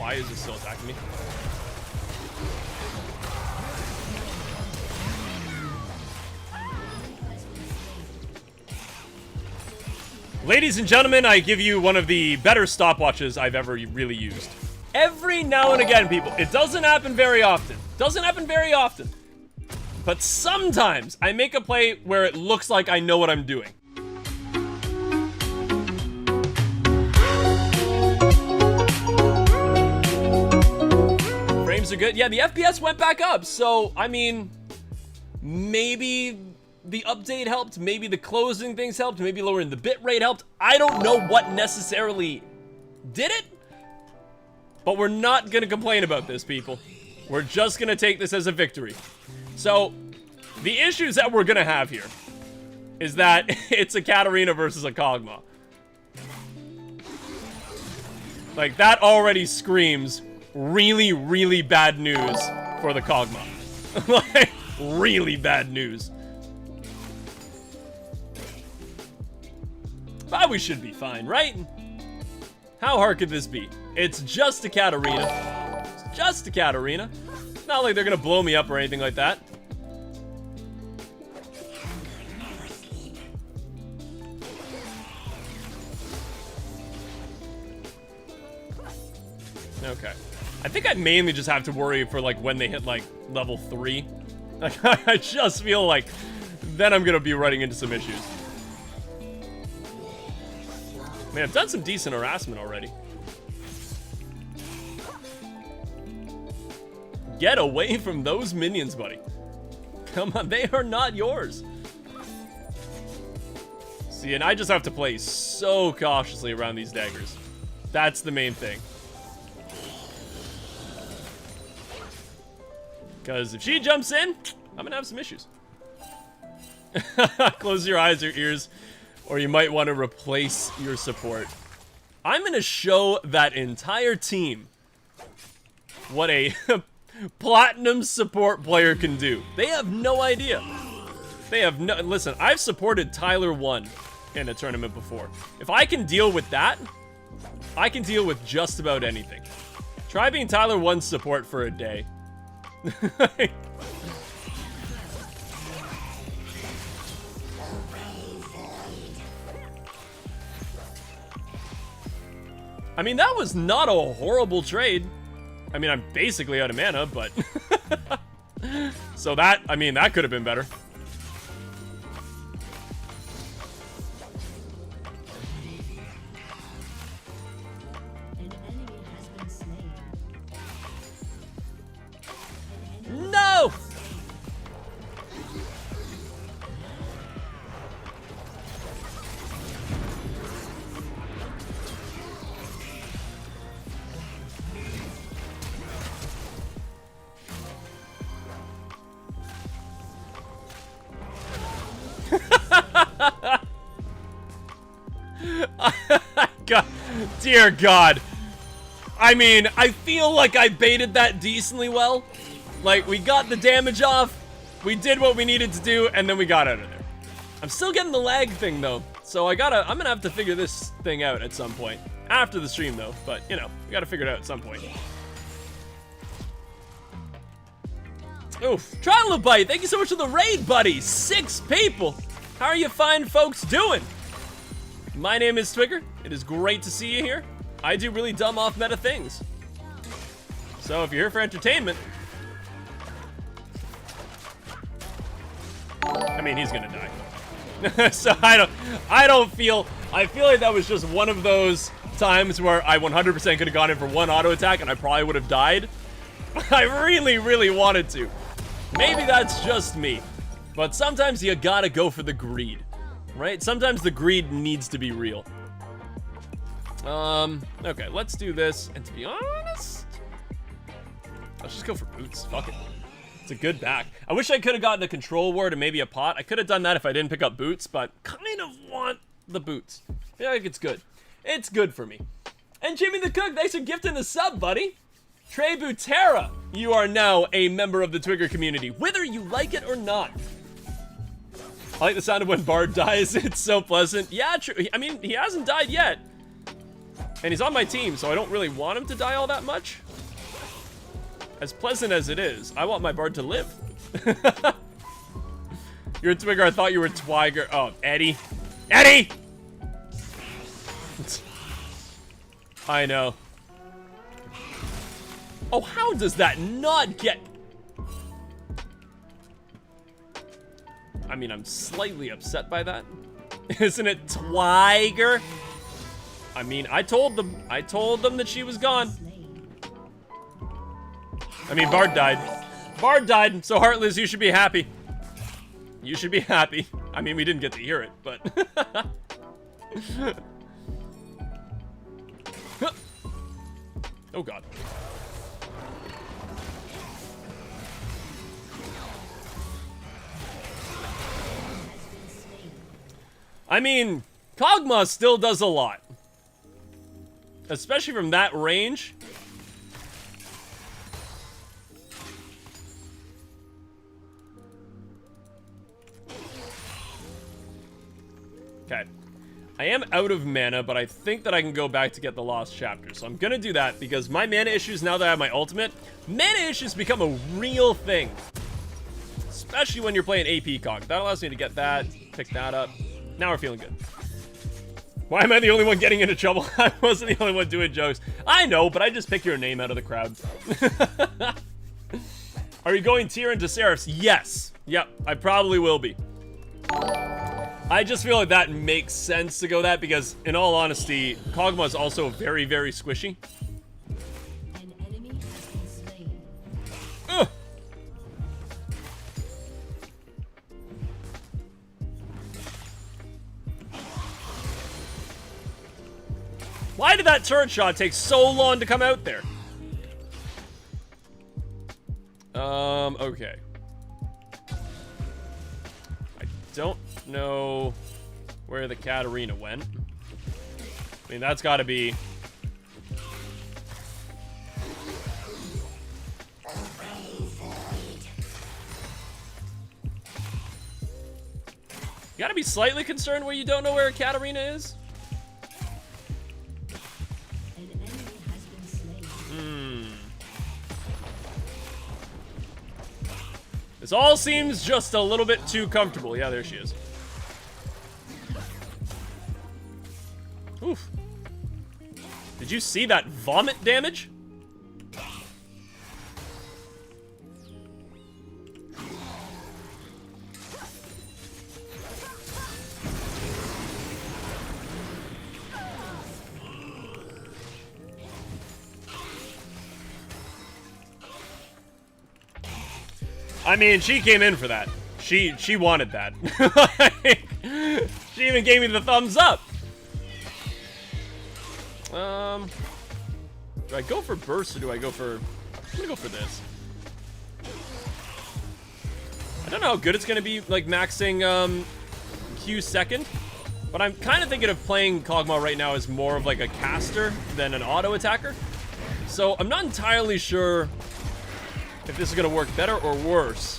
Why is it still attacking me? Ladies and gentlemen, I give you one of the better stopwatches I've ever really used. Every now and again, people, it doesn't happen very often. Doesn't happen very often. But sometimes I make a play where it looks like I know what I'm doing. Frames are good. Yeah, the FPS went back up. So, I mean, maybe the update helped. Maybe the closing things helped. Maybe lowering the bitrate helped. I don't know what necessarily did it. But we're not going to complain about this, people. We're just going to take this as a victory. So, the issues that we're going to have here is that it's a Katarina versus a Kog'Maw. Like, that already screams really, really bad news for the Kog'Maw. Like, really bad news. But we should be fine, right? How hard could this be? It's just a Katarina. It's just a Katarina. It's not like they're gonna blow me up or anything like that. Okay. I think I mainly just have to worry for like when they hit like level 3. Like, I just feel like then I'm gonna be running into some issues. Man, I've done some decent harassment already. Get away from those minions, buddy. Come on, they are not yours. See, and I just have to play so cautiously around these daggers. That's the main thing. Because if she jumps in, I'm gonna have some issues. Close your eyes or ears, or you might want to replace your support. I'm gonna show that entire team what a platinum support player can do. They have no idea. They have no... Listen, I've supported Tyler 1 in a tournament before. If I can deal with that, I can deal with just about anything. Try being Tyler 1's support for a day. I mean, that was not a horrible trade. I mean, I'm basically out of mana, but... So that, I mean, that could have been better. No! God, dear God. I mean, I feel like I baited that decently well. Like, we got the damage off, we did what we needed to do, and then we got out of there. I'm still getting the lag thing, though, so I'm gonna have to figure this thing out at some point. After the stream, though, but, you know, we gotta figure it out at some point. Oof. Trilobite, thank you so much for the raid, buddy. 6 people. How are you fine folks doing? My name is Twigger. It is great to see you here. I do really dumb off-meta things. So if you're here for entertainment... I mean, he's gonna die. So I feel like that was just one of those times where I 100% could have gone in for one auto attack and I probably would have died. I really, really wanted to. Maybe that's just me. But sometimes you gotta go for the greed, right? Sometimes the greed needs to be real. Okay, let's do this. And to be honest, let's just go for boots. Fuck it. It's a good back. I wish I could have gotten a control ward and maybe a pot. I could have done that if I didn't pick up boots, but kind of want the boots. I feel like it's good. It's good for me. And Jimmy the Cook, thanks for gifting the sub, buddy. Trey Butera, you are now a member of the Twigger community, whether you like it or not. I like the sound of when Bard dies. It's so pleasant. Yeah, true. I mean, he hasn't died yet. And he's on my team, so I don't really want him to die all that much. As pleasant as it is, I want my Bard to live. You're a Twigger, I thought you were Twiger. Oh, Eddie. Eddie! I know. Oh, how does that not get... I mean, I'm slightly upset by that. Isn't it Twiger? I mean, I told them that she was gone. I mean, Bard died. Bard died, so Heartless, you should be happy. You should be happy. I mean, we didn't get to hear it, but... Oh, God. I mean, Kog'Maw still does a lot. Especially from that range. Okay. I am out of mana, but I think that I can go back to get the Lost Chapter. So I'm gonna do that because my mana issues, now that I have my ultimate, mana issues become a real thing. Especially when you're playing AP Cog. That allows me to get that, pick that up. Now we're feeling good. Why am I the only one getting into trouble? I wasn't the only one doing jokes. I know, but I just pick your name out of the crowd. Are you going tier into Seraphs? Yes. Yep, I probably will be. I just feel like that makes sense to go that because, in all honesty, Kog'Maw is also very, very squishy. An enemy has been slain. Ugh. Why did that turret shot take so long to come out there? Okay. I don't know where the Katarina went. I mean, that's gotta be... You gotta be slightly concerned where you don't know where a Katarina is? An enemy has been slain. This all seems just a little bit too comfortable. Yeah, there she is. Oof. Did you see that vomit damage? I mean, she came in for that. She wanted that. She even gave me the thumbs up. Do I go for burst or do I go for... I'm gonna go for this. I don't know how good it's gonna be, like, maxing Q second. But I'm kind of thinking of playing Kog'Maw right now as more of like a caster than an auto attacker. So I'm not entirely sure if this is gonna work better or worse.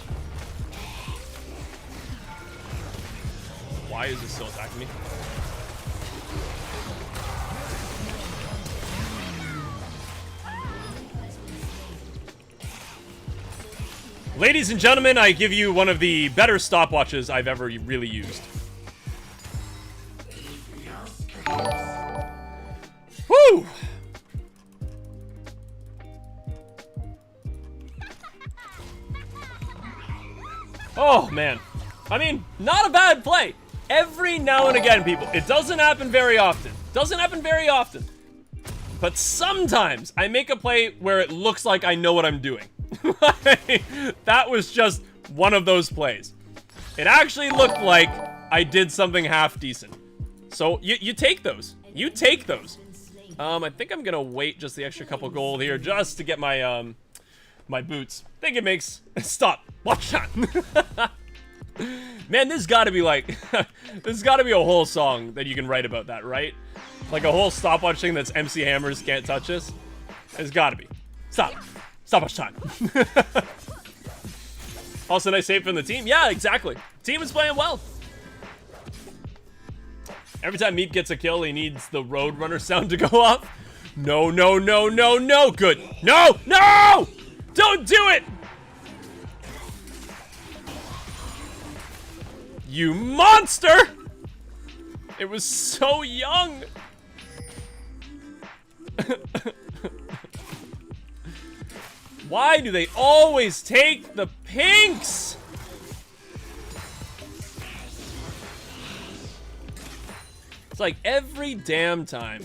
Why is it still attacking me? Ladies and gentlemen, I give you one of the better stopwatches I've ever really used. Woo! Oh, man. I mean, not a bad play. Every now and again, people. It doesn't happen very often. Doesn't happen very often. But sometimes I make a play where it looks like I know what I'm doing. That was just one of those plays. It actually looked like I did something half decent. So you take those. You take those. I think I'm gonna wait just the extra couple gold here just to get my my boots. I think it makes... Stop. Watch that. Man, this gotta be like... There's gotta be a whole song that you can write about that, right? Like a whole stopwatch thing that's MC Hammers Can't Touch Us. There's gotta be. Stop. Stopwatch time. Also, nice save from the team. Yeah, exactly. Team is playing well. Every time Meat gets a kill, he needs the Roadrunner sound to go off. No, no, no, no, no. Good. No, no! Don't do it! You monster! It was so young. Why do they always take the pinks? It's like every damn time.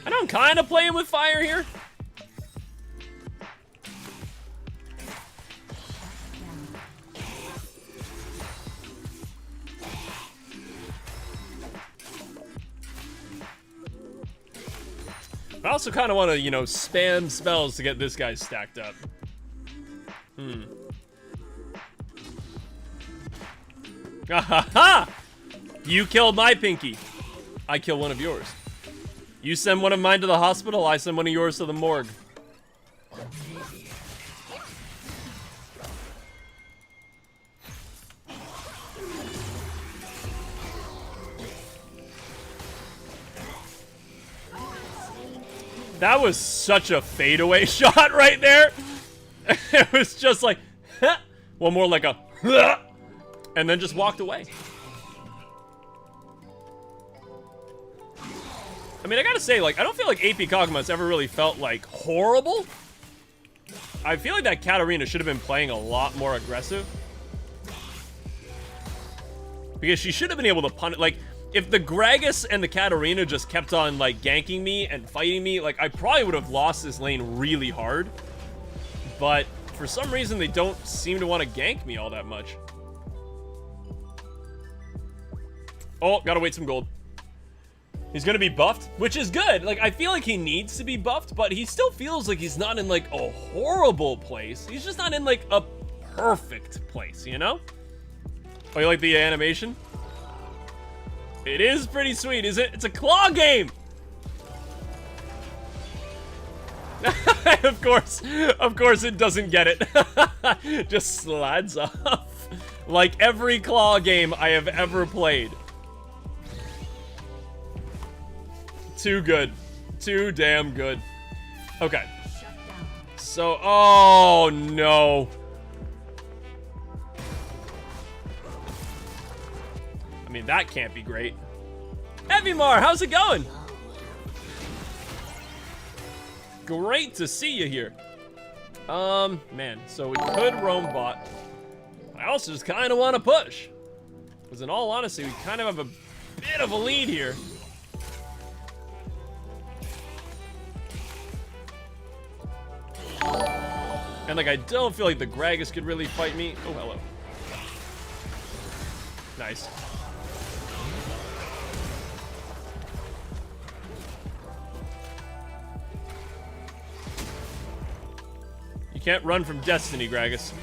I know I'm kind of playing with fire here. I also kind of want to, you know, spam spells to get this guy stacked up. Ah-ha-ha! You killed my pinky. I kill one of yours. You send one of mine to the hospital, I send one of yours to the morgue. That was such a fadeaway shot right there. It was just like, one more like a, and then just walked away. I mean, I gotta say, like, I don't feel like AP Kog'Maw's ever really felt, like, horrible. I feel like that Katarina should have been playing a lot more aggressive. Because she should have been able to punish, like, if the Gragas and the Katarina just kept on, like, ganking me and fighting me, like, I probably would have lost this lane really hard. But for some reason, they don't seem to want to gank me all that much. Oh, gotta wait some gold. He's gonna be buffed, which is good. Like, I feel like he needs to be buffed, but he still feels like he's not in, like, a horrible place. He's just not in, like, a perfect place, you know? Oh, you like the animation? It is pretty sweet, is it? It's a claw game! Of course it doesn't get it. Just slides off. Like every claw game I have ever played. Too good. Too damn good. Okay. So, oh no. I mean, that can't be great. Evimar, how's it going? Great to see you here. Man, so we could roam bot. I also just kind of want to push. Because in all honesty, we kind of have a bit of a lead here. And like, I don't feel like the Gragas could really fight me. Oh, hello. Nice. You can't run from destiny, Gragas.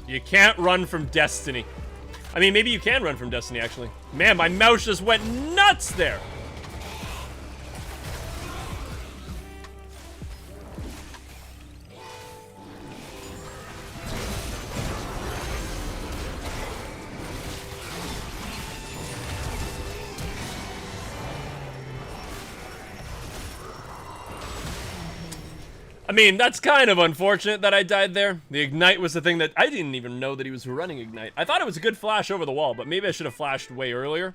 You can't run from destiny. I mean, maybe you can run from destiny, actually. Man, my mouse just went nuts there. I mean, that's kind of unfortunate that I died there. The Ignite was the thing that I didn't even know that he was running Ignite. I thought it was a good flash over the wall, but maybe I should have flashed way earlier.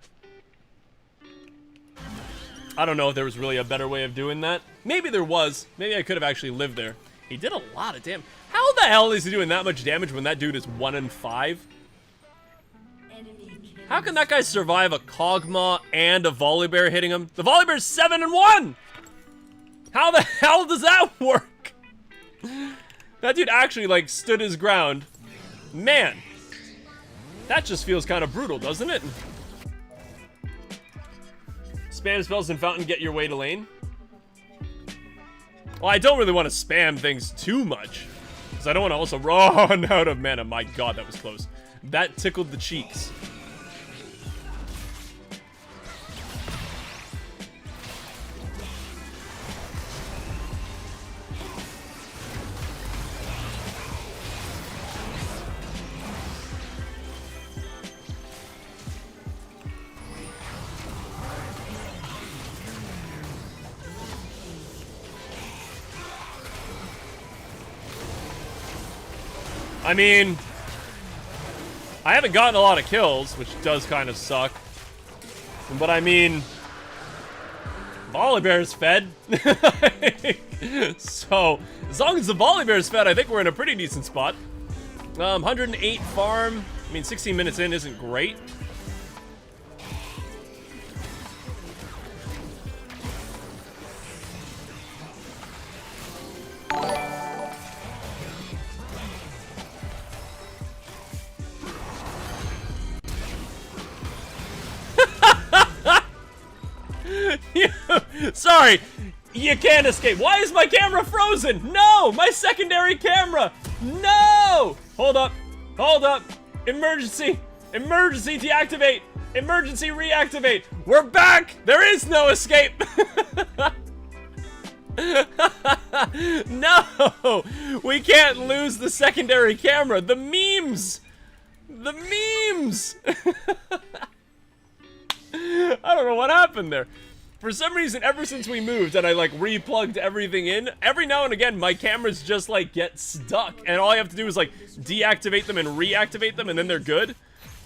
I don't know if there was really a better way of doing that. Maybe there was. Maybe I could have actually lived there. He did a lot of damage. How the hell is he doing that much damage when that dude is 1 in 5? How can that guy survive a Kog'Maw and a Volibear hitting him? The Volibear's 7 in 1! How the hell does that work? That dude actually, like, stood his ground. Man, that just feels kind of brutal, doesn't it? Spam spells and fountain, get your way to lane. Well, I don't really want to spam things too much, because I don't want to also run out of mana. My god, that was close. That tickled the cheeks. I mean, I haven't gotten a lot of kills, which does kind of suck. But I mean, Volibear's fed. So, as long as the Volibear's fed, I think we're in a pretty decent spot. 108 farm. I mean, 16 minutes in isn't great. Sorry, you can't escape. Why is my camera frozen? No, my secondary camera. No! Hold up, hold up. Emergency, emergency deactivate, emergency reactivate. We're back. There is no escape. No, we can't lose the secondary camera. The memes, the memes. I don't know what happened there. For some reason, ever since we moved and I like replugged everything in, every now and again my cameras just like get stuck and all I have to do is like deactivate them and reactivate them and then they're good.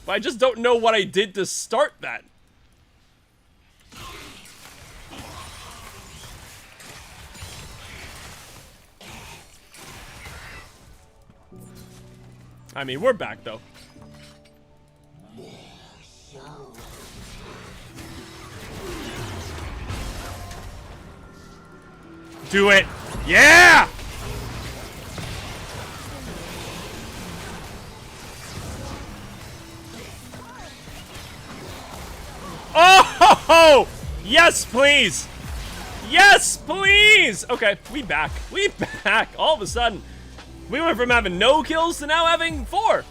But I just don't know what I did to start that. I mean, we're back though. Do it. Yeah! Oh! Yes, please. Yes, please. Okay, we back. We back. All of a sudden, we went from having no kills to now having 4.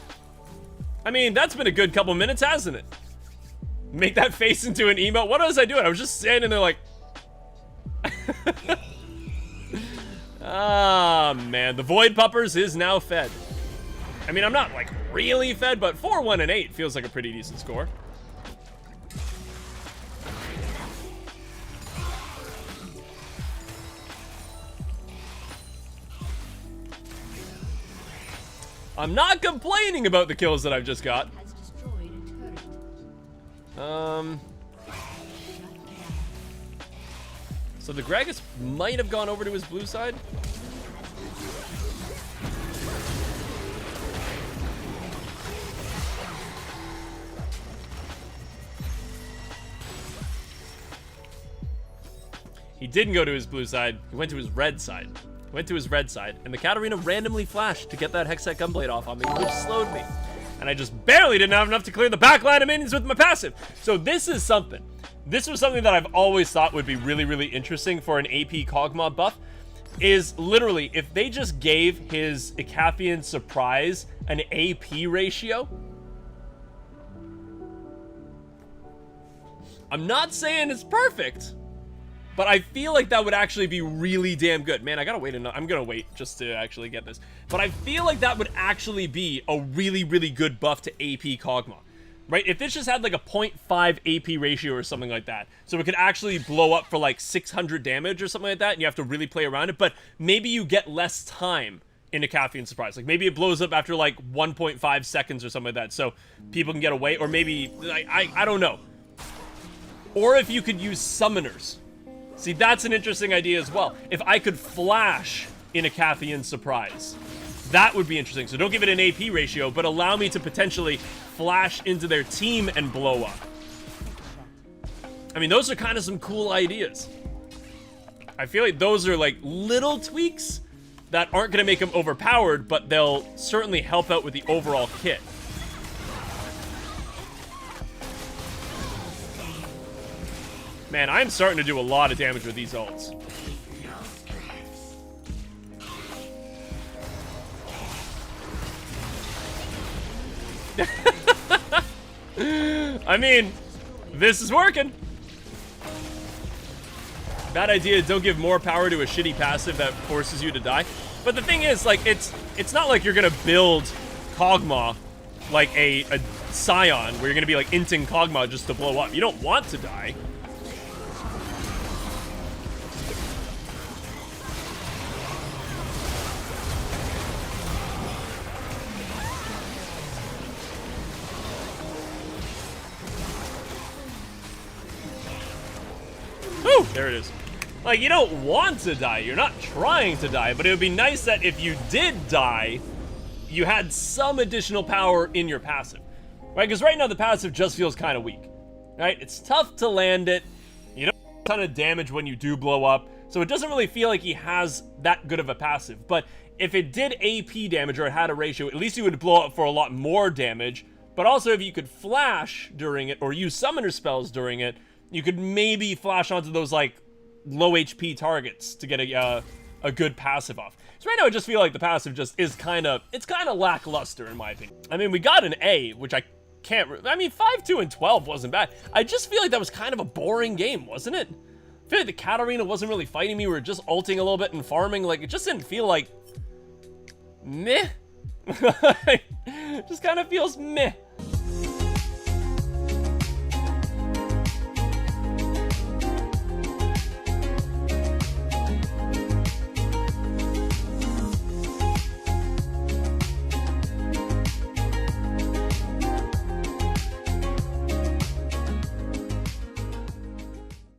I mean, that's been a good couple minutes, hasn't it? Make that face into an emote. What was I doing? I was just standing there like... Ah, man. The Void Puppers is now fed. I mean, I'm not, like, really fed, but 4, 1, and 8 feels like a pretty decent score. I'm not complaining about the kills that I've just got. So the Gragas might have gone over to his blue side. He didn't go to his blue side. He went to his red side. Went to his red side, and the Katarina randomly flashed to get that Hextech Gunblade off on me, which slowed me. And I just barely didn't have enough to clear the back line of minions with my passive. So this is something. This was something that I've always thought would be really, really interesting for an AP Kog'Maw buff, is literally, if they just gave his Icathian Surprise an AP ratio. I'm not saying it's perfect, but I feel like that would actually be really damn good. Man, I gotta wait I'm gonna wait just to actually get this. But I feel like that would actually be a really, really good buff to AP Kog'Maw. Right? If this just had like a 0.5 AP ratio or something like that, so it could actually blow up for like 600 damage or something like that, and you have to really play around it, but maybe you get less time in Icathian Surprise. Like maybe it blows up after like 1.5 seconds or something like that, so people can get away, or maybe, I don't know. Or if you could use summoners. See, that's an interesting idea as well. If I could flash in Icathian Surprise, that would be interesting. So don't give it an AP ratio, but allow me to potentially flash into their team and blow up. I mean, those are kind of some cool ideas. I feel like those are like little tweaks that aren't going to make them overpowered, but they'll certainly help out with the overall kit. Man, I'm starting to do a lot of damage with these ults. I mean, this is working. Bad idea, don't give more power to a shitty passive that forces you to die. But the thing is, like, it's not like you're gonna build Kog'Maw like a Scion, where you're gonna be like inting Kog'Maw just to blow up. You don't want to die. Whew, there it is. Like, you don't want to die, you're not trying to die, but it would be nice that if you did die, you had some additional power in your passive, right? Because right now the passive just feels kind of weak, right? It's tough to land it, you don't get a ton of damage when you do blow up, so it doesn't really feel like he has that good of a passive. But if it did AP damage or it had a ratio, at least you would blow up for a lot more damage. But also if you could flash during it or use summoner spells during it, you could maybe flash onto those like low HP targets to get a good passive off. So right now I just feel like the passive just is kind of lackluster in my opinion. I mean, we got an A, which I mean 5-2 and 12 wasn't bad. I just feel like that was kind of a boring game, wasn't it? I feel like the Katarina wasn't really fighting me. We were just ulting a little bit and farming. Like, it just didn't feel like meh. Just kind of feels meh.